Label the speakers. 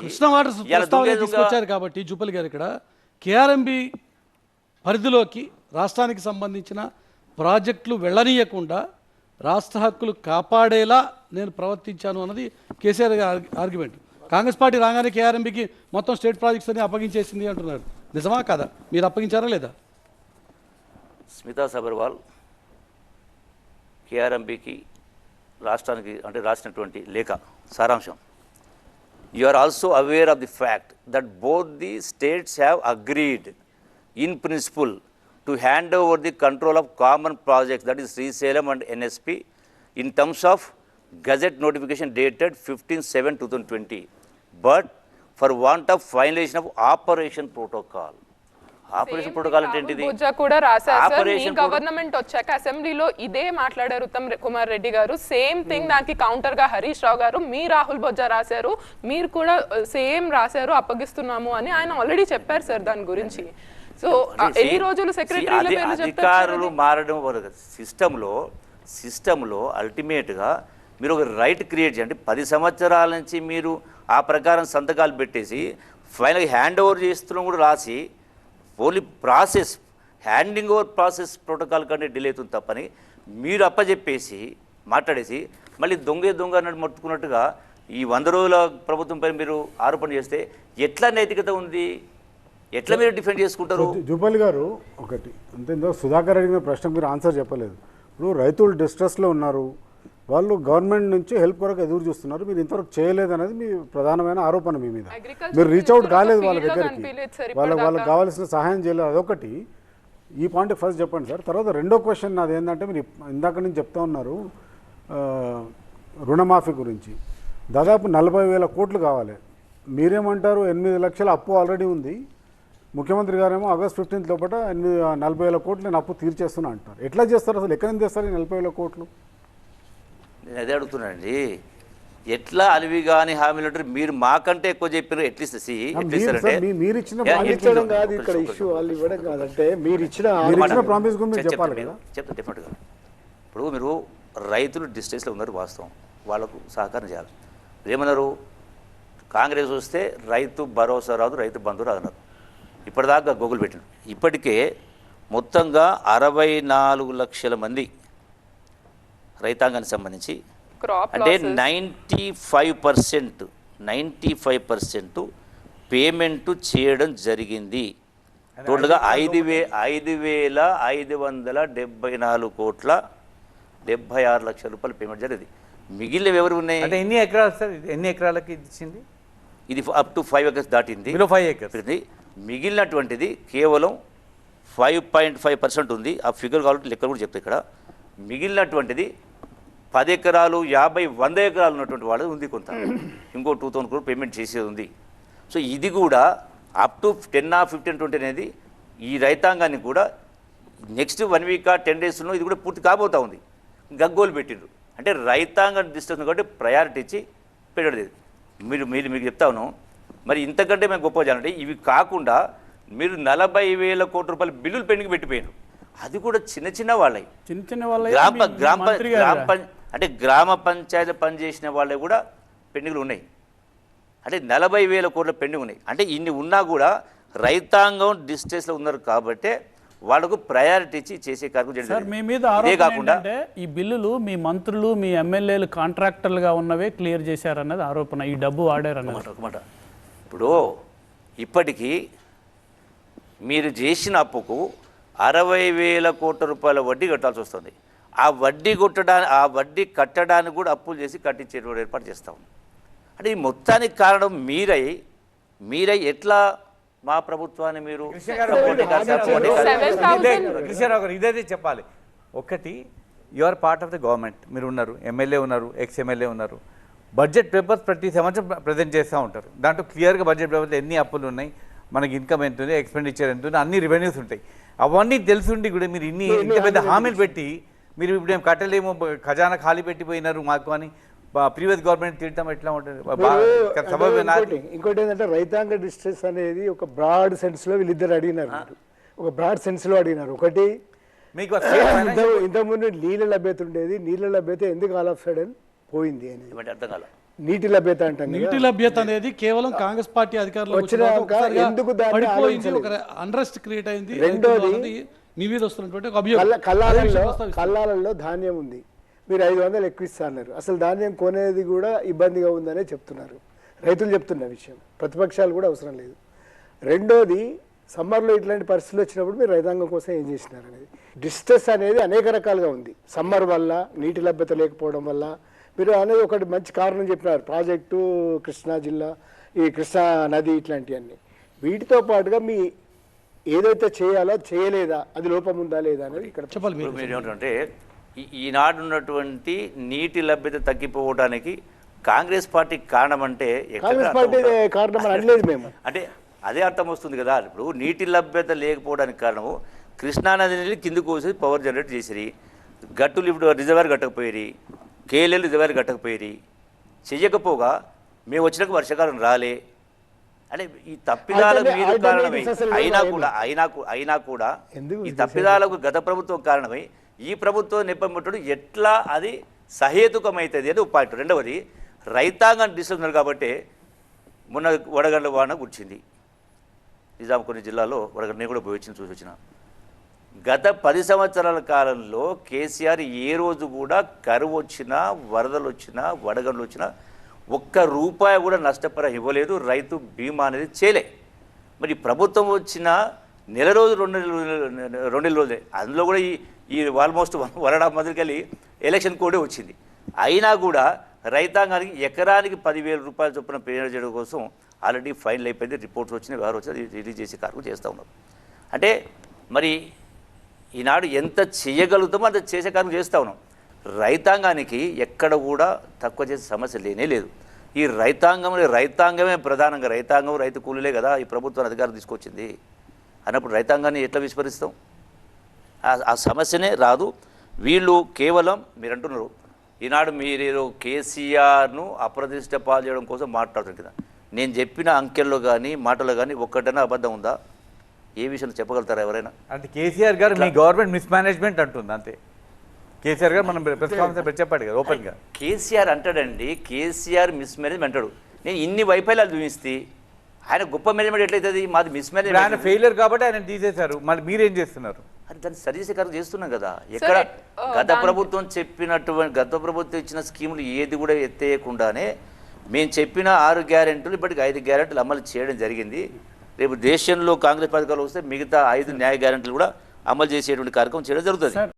Speaker 1: Krishna water తీసుకొచ్చారు కాబట్టి జూపల్లి గారు ఇక్కడ కేఆర్ఎంబి పరిధిలోకి రాష్ట్రానికి సంబంధించిన ప్రాజెక్టులు వెళ్ళనీయకుండా రాష్ట్ర హక్కులు కాపాడేలా నేను ప్రవర్తించాను అన్నది కేసీఆర్ ఆర్గ్యుమెంట్. కాంగ్రెస్ పార్టీ రాగానే కేఆర్ఎంబికి మొత్తం స్టేట్ ప్రాజెక్ట్స్ అన్ని అప్పగించేసింది అంటున్నారు. నిజమా కాదా? మీరు అప్పగించారా లేదా?
Speaker 2: స్మితా సబర్వాల్ కేఆర్ఎంబికి రాష్ట్రానికి అంటే రాసినటువంటి లేఖ సారాంశం, you are also aware of the fact that both the states have agreed in principle to hand over the control of common projects, that is Srisalem and NSP, in terms of Gazette notification dated 15/7/2020, but for want of violation of operation protocol. Operation protocol అంటే ఏంటిది?
Speaker 3: కూడా రాశారు sir. మీ government వచ్చాక అసెంబ్లీలో ఇదే మాట్లాడారు ఉత్తమ్ కుమార్ రెడ్డి గారు. Same thing దానికి కౌంటర్ గా హరీష్ రావు గారు, మీ రాహుల్ బొజ్జా రాశారు, మీరు కూడా సేమ్ రాశారు అప్పగిస్తున్నాము అని ఆయన ఆల్రెడీ చెప్పారు సార్ దాని గురించి. సో ఎన్ని రోజులు సెక్రటరీల పేర్లు చెప్తారు?
Speaker 2: అధికారులు మారడం సిస్టంలో అల్టిమేట్గా మీరు ఒక రైట్ క్రియేట్ చేయండి. 10 సంవత్సరాల నుంచి మీరు ఆ ప్రకారం సంతకాలు పెట్టేసి ఫైనల్ హ్యాండ్ ఓవర్ చేస్తున్నాం కూడా రాసి only process handing over process protocol కంటే డిలే అవుతుంది తప్పని మీరు అప్పచెప్పేసి మాట్లాడేసి మళ్ళీ దొంగ అన్నట్టు మొట్టుకున్నట్టుగా ఈ 100 రోజుల ప్రభుత్వం పైన మీరు ఆరోపణ చేస్తే ఎట్లా నైతికత ఉంది? ఎట్లా మీరు డిఫెండ్ చేసుకుంటారు?
Speaker 4: జూపల్లి గారు ఒకటి అంతేందో సుధాకర్ అడిగిన ప్రశ్నకు మీరు ఆన్సర్ చెప్పలేదు. ఇప్పుడు రైతులు డిస్ట్రెస్లో ఉన్నారు, వాళ్ళు గవర్నమెంట్ నుంచి హెల్ప్ కొరకు ఎదురు చూస్తున్నారు, మీరు ఇంతవరకు చేయలేదు అనేది మీ ప్రధానమైన ఆరోపణ మీ మీద. మీరు రీచ్ అవుట్ కాలేదు వాళ్ళ దగ్గరికి, వాళ్ళకి కావాల్సిన సహాయం చేయలేదు. అదొకటి. ఈ పాయింట్ ఫస్ట్ చెప్పండి సార్. తర్వాత రెండో క్వశ్చన్ నాది ఏంటంటే, మీరు ఇందాక నుంచి చెప్తా ఉన్నారు రుణమాఫీ గురించి. దాదాపు 40,000 కోట్లు కావాలి. మీరేమంటారు? 8 లక్షల అప్పు ఆల్రెడీ ఉంది. ముఖ్యమంత్రి గారేమో ఆగస్ట్ 15 లోపల 40,000 కోట్లు నేను అప్పు తీర్చేస్తున్నా అంటారు. ఎట్లా చేస్తారు అసలు? ఎక్కడి నుంచి తెస్తారు ఈ 40,000 కోట్లు?
Speaker 2: నేను అదే అడుగుతున్నానండి. ఎట్లా అలివి కానీ హామీలు ఉంటారు? మీరు మాకంటే ఎక్కువ చెప్పారు. ఎట్లీస్ట్
Speaker 4: మీరు ఇచ్చిన ప్రామిస్ గురించి చెప్పాలి కదా.
Speaker 2: చెప్తా డెఫినెట్గా. ఇప్పుడు మీరు రైతులు డిస్ట్రెస్లో ఉన్నారు, వాస్తవం, వాళ్ళకు సహకారం చేయాలి. ఏమన్నారు? కాంగ్రెస్ వస్తే రైతు భరోసా రాదు, రైతు బంధు రాదు అన్నారు. ఇప్పటిదాకా గూగుల్ పెట్టిన ఇప్పటికే మొత్తంగా 64 లక్షల మంది రైతాంగానికి సంబంధించి అంటే 95% పేమెంట్ చేయడం జరిగింది. టోటల్గా 5,574 కోట్ల 76 లక్షల రూపాయలు పేమెంట్ జరిగింది. మిగిలినవి ఎవరు ఉన్నాయి?
Speaker 5: అంటే ఎన్ని ఎకరాలు సార్? ఎన్ని ఎకరాలకి ఇచ్చింది?
Speaker 2: ఇది అప్ టు 5 acres దాటింది.
Speaker 5: 5 acres.
Speaker 2: మిగిలినటువంటిది కేవలం 5.5% ఉంది. ఆ ఫిగర్ కావాలంటే లెక్కలు కూడా చెప్తాయి ఇక్కడ. మిగిలినటువంటిది 10 ఎకరాలు, 50, 100 ఎకరాలు ఉన్నటువంటి వాళ్ళది ఉంది కొంత. ఇంకో 2,000 crore పేమెంట్ చేసేది ఉంది. సో ఇది కూడా అప్ టు 10 or 15, 20 అనేది ఈ రైతాంగానికి కూడా నెక్స్ట్ 1 week or 10 daysలో ఇది కూడా పూర్తి కాబోతూ ఉంది. గగ్గోలు పెట్టిండ్రు. అంటే రైతాంగ డిస్టెన్స్ కాబట్టి ప్రయారిటీ ఇచ్చి పెట్టలేదు. మీకు చెప్తాను. మరి ఇంతకంటే మేము గొప్ప చేయాలంటే ఇవి కాకుండా మీరు 40,000 కోట్ల రూపాయల బిల్లులు పెండింగ్ పెట్టిపోయారు. అది కూడా చిన్న వాళ్ళవి, అంటే గ్రామ పంచాయతీ పనిచేసిన వాళ్ళే కూడా పెండింగ్లు ఉన్నాయి. అంటే 40,000 కోట్ల పెండింగ్ ఉన్నాయి. అంటే ఇన్ని ఉన్నా కూడా రైతాంగం డిస్ట్రెస్లో ఉన్నారు కాబట్టి వాళ్ళకు ప్రయారిటీ ఇచ్చి చేసే కార్యక్రమం.
Speaker 1: మీ మీద కాకుండా ఈ బిల్లులు మీ మంత్రులు, మీ ఎమ్మెల్యేలు కాంట్రాక్టర్లుగా ఉన్నవే క్లియర్ చేశారన్నది ఆరోపణ. ఈ డబ్బు వాడారన్నమాట.
Speaker 2: ఇప్పుడు ఇప్పటికీ మీరు చేసిన అప్పుకు 60,000 కోట్ల రూపాయల వడ్డీ కట్టాల్సి వస్తుంది. ఆ వడ్డీ కట్టడానికి కూడా అప్పులు చేసి కట్టించేటువంటి ఏర్పాటు చేస్తాం. అంటే ఈ మొత్తానికి కారణం మీరై ఎట్లా మా ప్రభుత్వాన్ని మీరు
Speaker 5: ఇదే చెప్పాలి. ఒకటి, you are part of the government. మీరు ఉన్నారు, ఎమ్మెల్యే ఉన్నారు, ఎమ్మెల్యే ఉన్నారు. బడ్జెట్ పేపర్స్ ప్రతి సంవత్సరం ప్రజెంట్ చేస్తూ ఉంటారు. దాంట్లో క్లియర్గా బడ్జెట్ పేపర్లో ఎన్ని అప్పులు ఉన్నాయి, మనకి ఇన్కమ్ ఎంత ఉంది, ఎక్స్పెండిచర్ ఎంత ఉంది, అన్ని రెవెన్యూస్ ఉంటాయి. అవన్నీ తెలుసుండి కూడా మీరు ఇంత పెద్ద హామీలు పెట్టి మీరు ఇప్పుడు ఏం కట్టలేము, ఖజానా ఖాళీ పెట్టిపోయినారు మాకు అని ప్రీవియస్ గవర్నమెంట్ తిట్టడం ఎట్లా ఉంటుంది?
Speaker 6: ఇంకోటి ఏంటంటే రైతాంగ డిస్ట్రెస్ అనేది ఒక బ్రాడ్ సెన్స్లో వీళ్ళిద్దరు అడిగినారు. ఒక బ్రాడ్ సెన్స్లో అడిగినారు. ఒకటి,
Speaker 5: మీకు
Speaker 6: ఇంతకుముందు నీళ్ళ లభ్యత ఉండేది, నీళ్ళ లభ్యత ఎందుకు ఆల్ ఆఫ్ సడన్ పోయింది అని.
Speaker 2: అర్థం కాల.
Speaker 6: నీటి లభ్యత అంటాం కదా.
Speaker 1: నీటి లభ్యత అనేది కేవలం కాంగ్రెస్ పార్టీ అధికారంలో
Speaker 6: వచ్చినాక ఎందుకు దాన్ని
Speaker 1: పడిపోయింది, ఒక
Speaker 6: ఆలోచించలేదు?
Speaker 1: అన్రెస్ట్ క్రియేట్ అయింది.
Speaker 6: రెండోది,
Speaker 1: రైతులు అన్నది మీ మీద వస్తున్నటువంటి ఒక అభియోగం. అదే
Speaker 6: కల్లాలలో
Speaker 1: విషయం ప్రస్తావిస్తాను.
Speaker 6: కల్లాలలో ధాన్యం ఉంది, మీరు 500 ఎక్కువ ఇస్తా అన్నారు. అసలు ధాన్యం కొనేది కూడా ఇబ్బందిగా ఉందనే చెప్తున్నారు రైతులు, చెప్తున్న విషయం. ప్రతిపక్షాలు కూడా అవసరం లేదు. రెండోది, సమ్మర్లో ఇట్లాంటి పరిస్థితులు వచ్చినప్పుడు మీరు రైతాంగం కోసం ఏం చేసినారు అనేది. డిస్ట్రెస్ అనేది అనేక రకాలుగా ఉంది. సమ్మర్ వల్ల, నీటి లభ్యత లేకపోవడం వల్ల. మీరు అనేది ఒకటి మంచి కారణం చెప్పినారు, ప్రాజెక్టు, కృష్ణా జిల్లా, ఈ కృష్ణా నది, ఇట్లాంటివన్నీ. వీటితో పాటుగా మీ ఏదైతే చేయాలో చేయలేదా, అది లోపం ఉందా లేదా అనేది ఇక్కడ
Speaker 1: చెప్పాలి మీరు.
Speaker 2: ఇప్పుడు మీరు ఏమంటారంటే ఈనాడు ఉన్నటువంటి నీటి లభ్యత తగ్గిపోవడానికి కాంగ్రెస్ పార్టీ కారణం అంటే ఎక్కడ
Speaker 6: కాంగ్రెస్
Speaker 2: అర్థం
Speaker 6: పార్టీ
Speaker 2: అవుతుందా?
Speaker 6: కారణం అని అనలేదు మేము.
Speaker 2: అంటే అదే అర్థం వస్తుంది కదా. ఇప్పుడు నీటి లభ్యత లేకపోవడానికి కారణము కృష్ణానది నీళ్ళు కిందకు వచ్చి పవర్ జనరేట్ చేసిరి, గట్టులు ఇప్పుడు రిజర్వాయర్ కట్టకపోయి, కేఎల్ఎల్ రిజర్వాయర్ కట్టకపోయి, చెయ్యకపోగా మేము వచ్చినాక వర్షాకాలం రాలే. అంటే ఈ తప్పిదాలకు మీరు కారణమై అయినా కూడా ఈ తప్పిదాలకు గత ప్రభుత్వం కారణమై ఈ ప్రభుత్వం నెప్పబెట్టడం ఎట్లా అది సహేతుకమవుతుంది అని పాయింట్. రెండవది, రైతాంగం డిస్టర్బ్ ఉన్నారు కాబట్టి మొన్న వడగండ్ల వాన గుర్చింది నిజాం కొన్ని జిల్లాలో. వడగండ్ల నేను కూడా పోయి వచ్చిన చూసి వచ్చిన. గత 10 సంవత్సరాల కాలంలో కేసీఆర్ ఏ రోజు కూడా కరువు వచ్చినా, వరదలు వచ్చినా, వడగండ్లు వచ్చినా ఒక్క రూపాయి కూడా నష్టపరిహారం ఇవ్వలేదు. రైతు బీమా అనేది చేయలే. మరి ప్రభుత్వం వచ్చిన నెల రోజు 2 రోజులే, అందులో కూడా ఈ ఆల్మోస్ట్ 1.5 మందికి వెళ్ళి ఎలక్షన్ కోడే వచ్చింది. అయినా కూడా రైతాంగానికి ఎకరానికి 10,000 రూపాయల చొప్పున పేమెంట్ చేయడం కోసం ఆల్రెడీ ఫైనల్ అయిపోయింది, రిపోర్ట్స్ వచ్చినాయి, వారు వచ్చి రిలీజ్ చేసే కార్యక్రమం చేస్తూ ఉన్నారు. అంటే మరి ఈనాడు ఎంత చేయగలుగుతామో అంత చేసే కార్యక్రమం చేస్తూ ఉన్నాం. రైతాంగానికి ఎక్కడ కూడా తక్కువ చేసే సమస్య లేనే లేదు. ఈ రైతాంగమే ప్రధానంగా, రైతాంగం రైతు కూలీలే కదా ఈ ప్రభుత్వం అధికారం తీసుకొచ్చింది అన్నప్పుడు రైతాంగాన్ని ఎట్లా విస్మరిస్తాం? ఆ సమస్యనే రాదు. వీళ్ళు కేవలం మీరు అంటున్నారు ఈనాడు మీరు కేసీఆర్ను అప్రతిష్ట పాలు చేయడం కోసం మాట్లాడుతున్నారు కదా. నేను చెప్పిన అంకెల్లో కానీ మాటల్లో కానీ ఒక్కటైనా అబద్ధం ఉందా? ఏ విషయం చెప్పగలుగుతారా ఎవరైనా?
Speaker 5: అంటే కేసీఆర్ గారు మీ గవర్నమెంట్ మిస్మేనేజ్మెంట్ అంటుంది అంతే. కేసీఆర్ గారు మనం ప్రెస్ కాన్ఫరెన్స్ చెప్పాడు కదా ఓపెన్గా.
Speaker 2: కేసీఆర్ అంటాడండి, కేసీఆర్ మిస్మేనేజ్మెంట్ అంటాడు. నేను ఇన్ని వైఫల్యాలు చూపిస్తే ఆయన గొప్ప మేనేజ్మెంట్ ఎట్లయితుంది? మాది
Speaker 5: ఆయన
Speaker 2: మిస్మేనేజ్మెంట్.
Speaker 5: ఫెయిలియర్ కాబట్టి ఆయన తీసేశారు, మళ్ళీ మీరేం చేస్తున్నారు?
Speaker 2: అది దాన్ని సరిచేసే కార్యక్రమం చేస్తున్నాం కదా. ఎక్కడ గత ప్రభుత్వం ఇచ్చిన స్కీములు ఏది కూడా ఎత్తేయకుండానే మేము చెప్పిన 6 గ్యారెంటీలు ఇప్పటికి 5 గ్యారెంటీలు అమలు చేయడం జరిగింది. రేపు దేశంలో కాంగ్రెస్ పథకాలు వస్తే మిగతా 5 న్యాయ గ్యారెంటీలు కూడా అమలు చేసేటువంటి కార్యక్రమం చేయడం జరుగుతుంది.